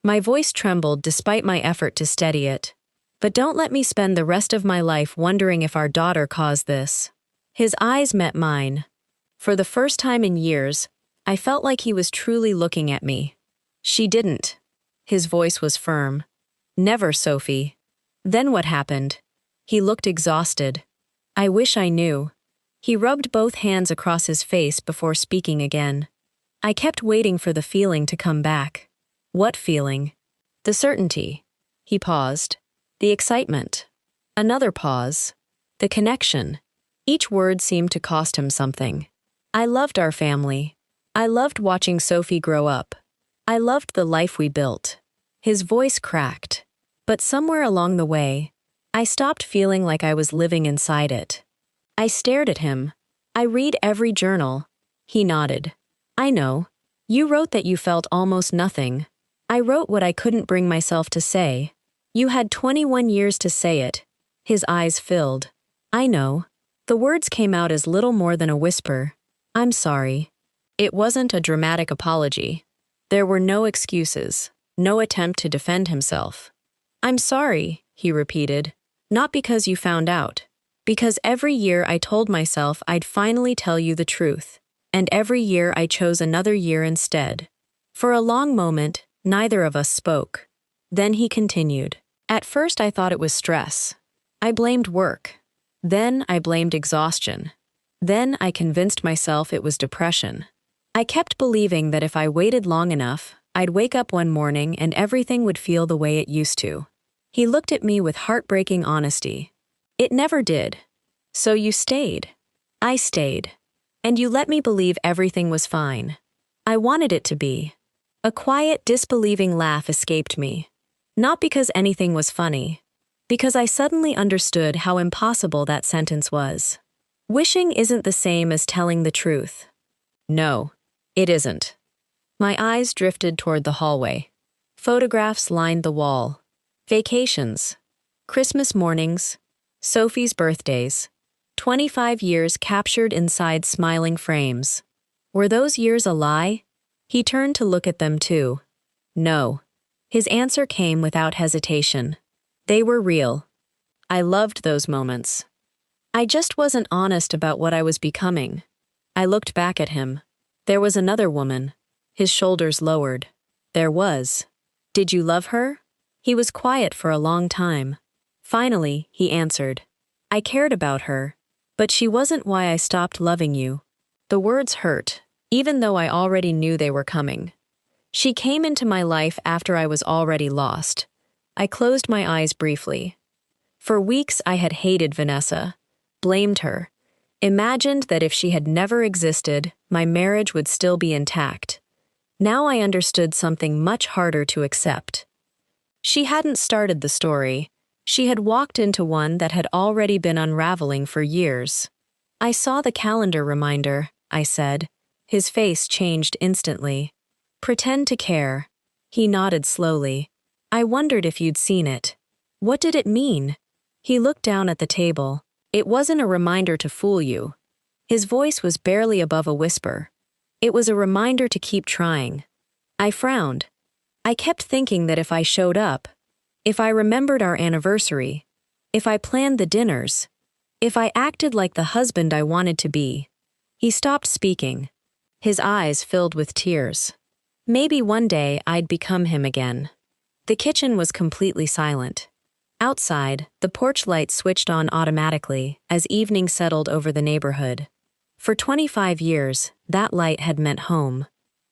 My voice trembled despite my effort to steady it. "But don't let me spend the rest of my life wondering if our daughter caused this." His eyes met mine. For the first time in years, I felt like he was truly looking at me. "She didn't." His voice was firm. "Never, Sophie." "Then what happened?" He looked exhausted. "I wish I knew." He rubbed both hands across his face before speaking again. I kept waiting for the feeling to come back. "What feeling?" "The certainty." He paused. "The excitement." Another pause. "The connection." Each word seemed to cost him something. I loved our family. I loved watching Sophie grow up. I loved the life we built. His voice cracked. But somewhere along the way, I stopped feeling like I was living inside it. I stared at him. "I read every journal." He nodded. "I know. You wrote that you felt almost nothing. I wrote what I couldn't bring myself to say. You had 21 years to say it." His eyes filled. "I know." The words came out as little more than a whisper. "I'm sorry." It wasn't a dramatic apology. There were no excuses, no attempt to defend himself. "I'm sorry," he repeated. "Not because you found out. Because every year I told myself I'd finally tell you the truth. And every year I chose another year instead." For a long moment, neither of us spoke. Then he continued. "At first I thought it was stress. I blamed work. Then I blamed exhaustion. Then I convinced myself it was depression. I kept believing that if I waited long enough, I'd wake up one morning and everything would feel the way it used to." He looked at me with heartbreaking honesty. "It never did. So you stayed." "I stayed. And you let me believe everything was fine." "I wanted it to be." A quiet, disbelieving laugh escaped me. Not because anything was funny. Because I suddenly understood how impossible that sentence was. Wishing isn't the same as telling the truth. No, it isn't. My eyes drifted toward the hallway. Photographs lined the wall. Vacations. Christmas mornings. Sophie's birthdays. 25 years captured inside smiling frames. Were those years a lie? He turned to look at them too. No. His answer came without hesitation. They were real. I loved those moments. I just wasn't honest about what I was becoming. I looked back at him. There was another woman. His shoulders lowered. There was. "Did you love her?" He was quiet for a long time. Finally, he answered. "I cared about her. But she wasn't why I stopped loving you." The words hurt, even though I already knew they were coming. She came into my life after I was already lost. I closed my eyes briefly. For weeks I had hated Vanessa, blamed her, imagined that if she had never existed, my marriage would still be intact. Now I understood something much harder to accept. She hadn't started the story. She had walked into one that had already been unraveling for years. "I saw the calendar reminder," I said. His face changed instantly. "Pretend to care." He nodded slowly. I wondered if you'd seen it. What did it mean? He looked down at the table. It wasn't a reminder to fool you. His voice was barely above a whisper. It was a reminder to keep trying. I frowned. I kept thinking that if I showed up, if I remembered our anniversary, if I planned the dinners, if I acted like the husband I wanted to be. He stopped speaking. His eyes filled with tears. Maybe one day I'd become him again. The kitchen was completely silent. Outside, the porch light switched on automatically as evening settled over the neighborhood. For 25 years, that light had meant home.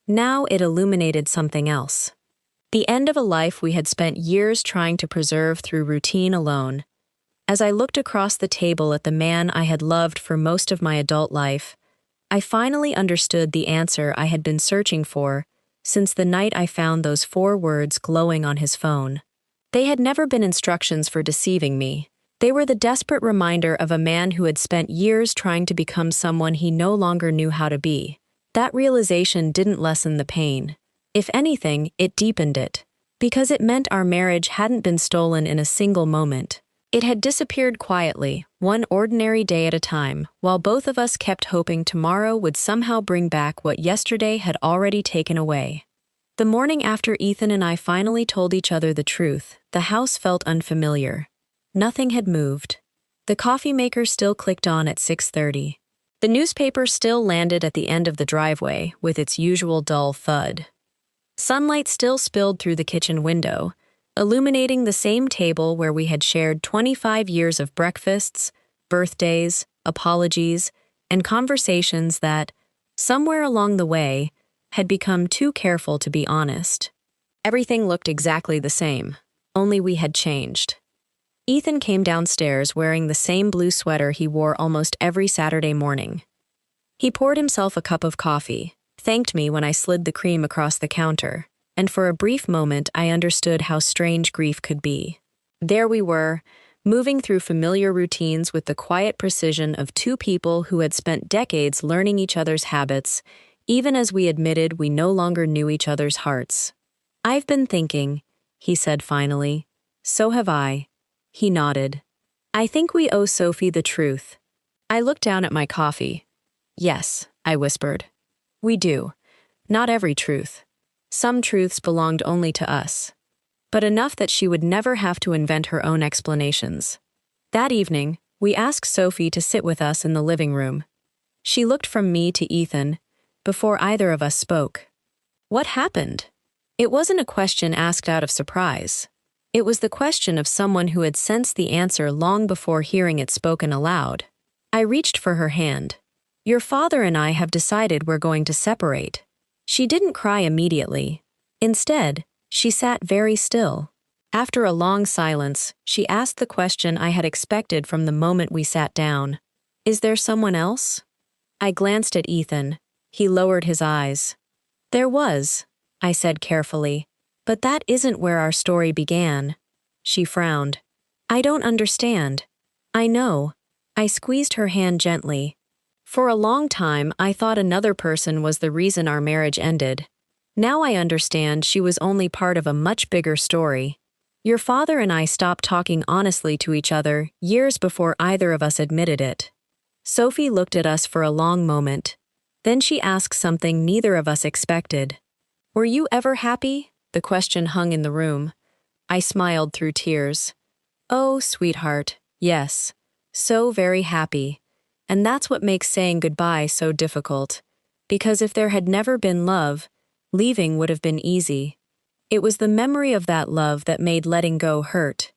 Now it illuminated something else. The end of a life we had spent years trying to preserve through routine alone. As I looked across the table at the man I had loved for most of my adult life, I finally understood the answer I had been searching for since the night I found those 4 words glowing on his phone. They had never been instructions for deceiving me. They were the desperate reminder of a man who had spent years trying to become someone he no longer knew how to be. That realization didn't lessen the pain. If anything, it deepened it, because it meant our marriage hadn't been stolen in a single moment. It had disappeared quietly, one ordinary day at a time, while both of us kept hoping tomorrow would somehow bring back what yesterday had already taken away. The morning after Ethan and I finally told each other the truth, the house felt unfamiliar. Nothing had moved. The coffee maker still clicked on at 6:30. The newspaper still landed at the end of the driveway with its usual dull thud. Sunlight still spilled through the kitchen window, illuminating the same table where we had shared 25 years of breakfasts, birthdays, apologies, and conversations that, somewhere along the way, had become too careful to be honest. Everything looked exactly the same, only we had changed. Ethan came downstairs wearing the same blue sweater he wore almost every Saturday morning. He poured himself a cup of coffee, thanked me when I slid the cream across the counter, and for a brief moment I understood how strange grief could be. There we were, moving through familiar routines with the quiet precision of 2 people who had spent decades learning each other's habits, even as we admitted we no longer knew each other's hearts. "I've been thinking," he said finally. "So have I." He nodded. "I think we owe Sophie the truth." I looked down at my coffee. "Yes," I whispered. "We do. Not every truth. Some truths belonged only to us. But enough that she would never have to invent her own explanations." That evening, we asked Sophie to sit with us in the living room. She looked from me to Ethan, before either of us spoke. What happened? It wasn't a question asked out of surprise. It was the question of someone who had sensed the answer long before hearing it spoken aloud. I reached for her hand. "Your father and I have decided we're going to separate." She didn't cry immediately. Instead, she sat very still. After a long silence, she asked the question I had expected from the moment we sat down. "Is there someone else?" I glanced at Ethan. He lowered his eyes. "There was," I said carefully, "but that isn't where our story began." She frowned. "I don't understand." "I know." I squeezed her hand gently. "For a long time, I thought another person was the reason our marriage ended. Now I understand she was only part of a much bigger story. Your father and I stopped talking honestly to each other years before either of us admitted it." Sophie looked at us for a long moment. Then she asked something neither of us expected. "Were you ever happy?" The question hung in the room. I smiled through tears. "Oh, sweetheart, yes. So very happy. And that's what makes saying goodbye so difficult. Because if there had never been love, leaving would have been easy. It was the memory of that love that made letting go hurt."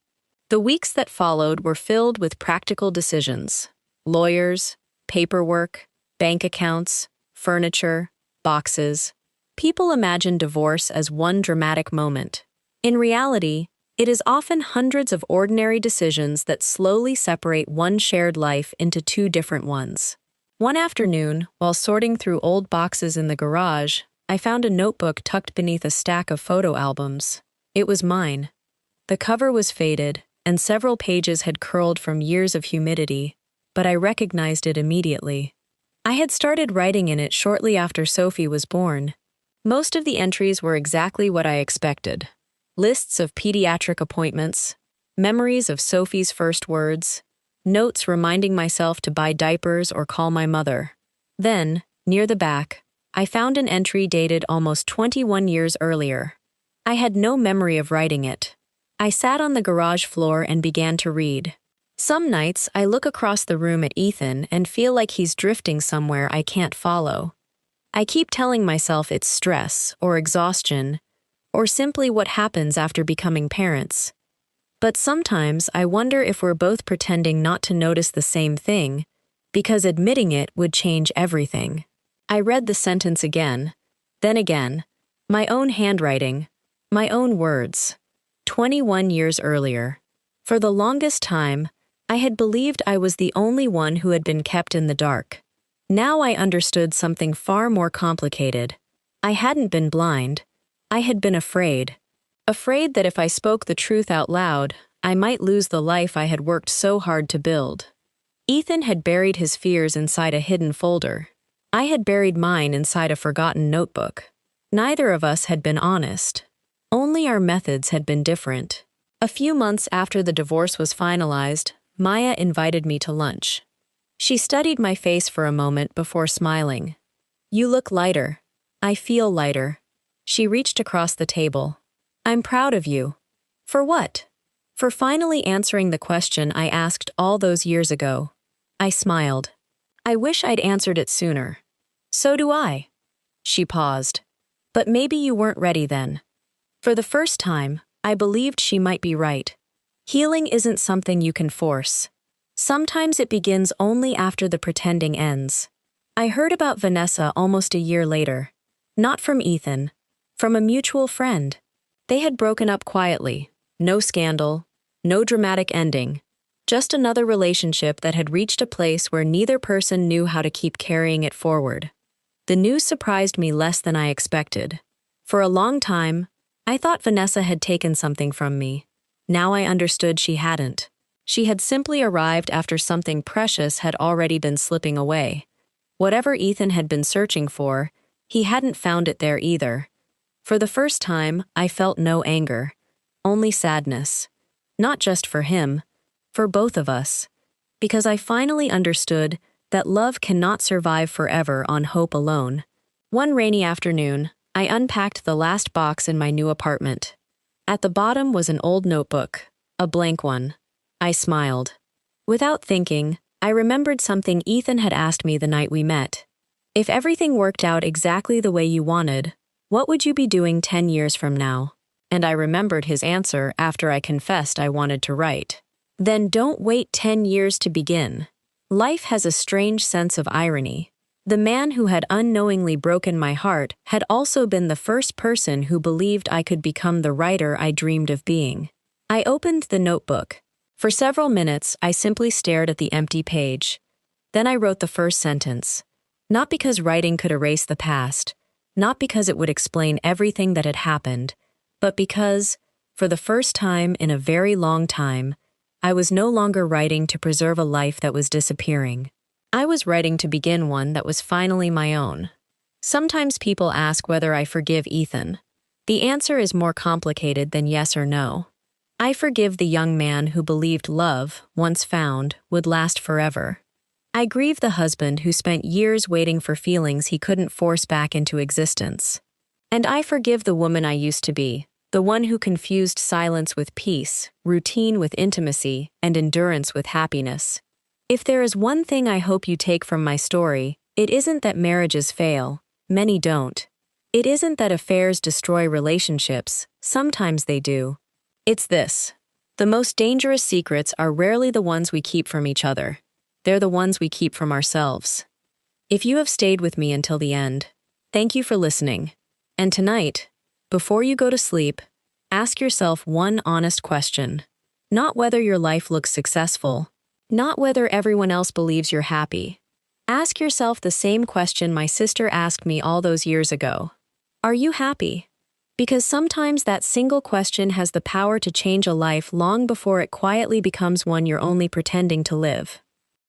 The weeks that followed were filled with practical decisions. Lawyers, paperwork, bank accounts, furniture, boxes. People imagine divorce as one dramatic moment. In reality, it is often hundreds of ordinary decisions that slowly separate one shared life into 2 different ones. One afternoon, while sorting through old boxes in the garage, I found a notebook tucked beneath a stack of photo albums. It was mine. The cover was faded, and several pages had curled from years of humidity, but I recognized it immediately. I had started writing in it shortly after Sophie was born. Most of the entries were exactly what I expected. Lists of pediatric appointments, memories of Sophie's first words, notes reminding myself to buy diapers or call my mother. Then, near the back, I found an entry dated almost 21 years earlier. I had no memory of writing it. I sat on the garage floor and began to read. Some nights, I look across the room at Ethan and feel like he's drifting somewhere I can't follow. I keep telling myself it's stress or exhaustion, or simply what happens after becoming parents. But sometimes I wonder if we're both pretending not to notice the same thing, because admitting it would change everything. I read the sentence again, then again, my own handwriting, my own words. 21 years earlier. For the longest time, I had believed I was the only one who had been kept in the dark. Now I understood something far more complicated. I hadn't been blind. I had been afraid. Afraid that if I spoke the truth out loud, I might lose the life I had worked so hard to build. Ethan had buried his fears inside a hidden folder. I had buried mine inside a forgotten notebook. Neither of us had been honest. Only our methods had been different. A few months after the divorce was finalized, Maya invited me to lunch. She studied my face for a moment before smiling. "You look lighter. I feel lighter." She reached across the table. "I'm proud of you." "For what?" "For finally answering the question I asked all those years ago." I smiled. "I wish I'd answered it sooner." "So do I." She paused. "But maybe you weren't ready then." For the first time, I believed she might be right. Healing isn't something you can force. Sometimes it begins only after the pretending ends. I heard about Vanessa almost a year later. Not from Ethan. From a mutual friend. They had broken up quietly. No scandal. No dramatic ending. Just another relationship that had reached a place where neither person knew how to keep carrying it forward. The news surprised me less than I expected. For a long time, I thought Vanessa had taken something from me. Now I understood she hadn't. She had simply arrived after something precious had already been slipping away. Whatever Ethan had been searching for, he hadn't found it there either. For the first time, I felt no anger. Only sadness. Not just for him, for both of us. Because I finally understood that love cannot survive forever on hope alone. One rainy afternoon, I unpacked the last box in my new apartment. At the bottom was an old notebook, a blank one. I smiled. Without thinking, I remembered something Ethan had asked me the night we met. "If everything worked out exactly the way you wanted, what would you be doing 10 years from now?" And I remembered his answer after I confessed I wanted to write. "Then don't wait 10 years to begin." Life has a strange sense of irony. The man who had unknowingly broken my heart had also been the first person who believed I could become the writer I dreamed of being. I opened the notebook. For several minutes, I simply stared at the empty page. Then I wrote the first sentence. Not because writing could erase the past, not because it would explain everything that had happened, but because, for the first time in a very long time, I was no longer writing to preserve a life that was disappearing. I was writing to begin one that was finally my own. Sometimes people ask whether I forgive Ethan. The answer is more complicated than yes or no. I forgive the young man who believed love, once found, would last forever. I grieve the husband who spent years waiting for feelings he couldn't force back into existence. And I forgive the woman I used to be, the one who confused silence with peace, routine with intimacy, and endurance with happiness. If there is one thing I hope you take from my story, it isn't that marriages fail. Many don't. It isn't that affairs destroy relationships. Sometimes they do. It's this. The most dangerous secrets are rarely the ones we keep from each other. They're the ones we keep from ourselves. If you have stayed with me until the end, thank you for listening. And tonight, before you go to sleep, ask yourself one honest question. Not whether your life looks successful, not whether everyone else believes you're happy. Ask yourself the same question my sister asked me all those years ago. Are you happy? Because sometimes that single question has the power to change a life long before it quietly becomes one you're only pretending to live.